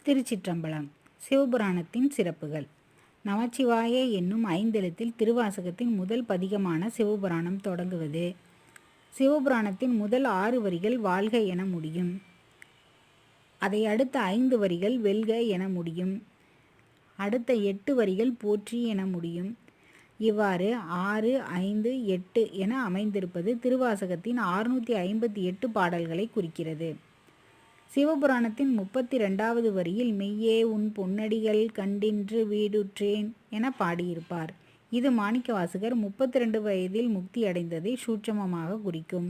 திருச்சிற்றம்பலம். சிவபுராணத்தின் சிறப்புகள். நமச்சிவாய என்னும் ஐந்தெழுத்தில் திருவாசகத்தின் முதல் பதிகமான சிவபுராணம் தொடங்குவது. சிவபுராணத்தின் முதல் 6 வரிகள் வாழ்க என முடியும். அதை அடுத்த 5 வரிகள் வெல்க என முடியும். அடுத்த 8 வரிகள் போற்றி என முடியும். இவ்வாறு 6, 5, 8 என அமைந்திருப்பது திருவாசகத்தின் 658 பாடல்களை குறிக்கிறது. சிவபுராணத்தின் 32வது வரியில் மெய்யே உன் பொன்னடிகள் கண்டின்று வீடுற்றேன் என பாடியிருப்பார். இது மாணிக்கவாசகர் 32 வயதில் முக்தி அடைந்ததை சூட்சமமாக குறிக்கும்.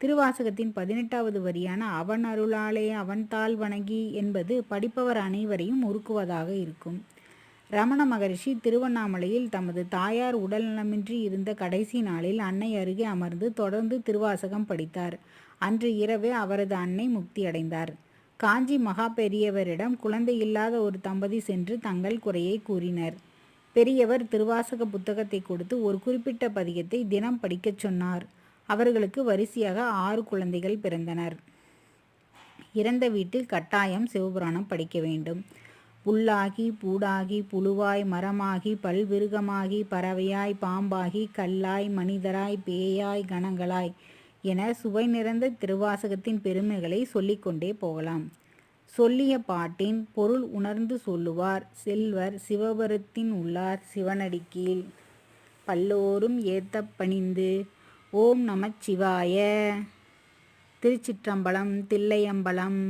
திருவாசகத்தின் 18வது வரியான அவன் அருளாலே அவன் தாள் வணங்கி என்பது படிப்பவர் அனைவரையும் உருக்குவதாக இருக்கும். ரமண மகரிஷி திருவண்ணாமலையில் தமது தாயார் உடல் நலமின்றி இருந்த கடைசி நாளில் அன்னை அருகே அமர்ந்து தொடர்ந்து திருவாசகம் படித்தார். அன்று இரவே அவரது அன்னை முக்தியடைந்தார். காஞ்சி மகா பெரியவரிடம் குழந்தை இல்லாத ஒரு தம்பதி சென்று தங்கள் குறையை கூறினர். பெரியவர் திருவாசக புத்தகத்தை கொடுத்து ஒரு குறிப்பிட்ட பதிகத்தை தினம் படிக்கச் சொன்னார். அவர்களுக்கு வரிசையாக 6 குழந்தைகள் பிறந்தனர். இறந்த வீட்டில் கட்டாயம் சிவபுராணம் படிக்க வேண்டும். புல்லாகி பூடாகி புழுவாய் மரமாகி பல்விருகமாகி பறவையாய் பாம்பாகி கல்லாய் மனிதராய் பேயாய் கணங்களாய் என சுவை நிறைந்த திருவாசகத்தின் பெருமைகளை சொல்லிக்கொண்டே போகலாம். சொல்லிய பாட்டின் பொருள் உணர்ந்து சொல்லுவார் செல்வர் சிவபுரத்தின் உள்ளார் சிவனடிக்கீழ் பல்லோரும் ஏத்தப் பணிந்து. ஓம் நமச்சிவாய. திருச்சிற்றம்பலம். தில்லையம்பலம்.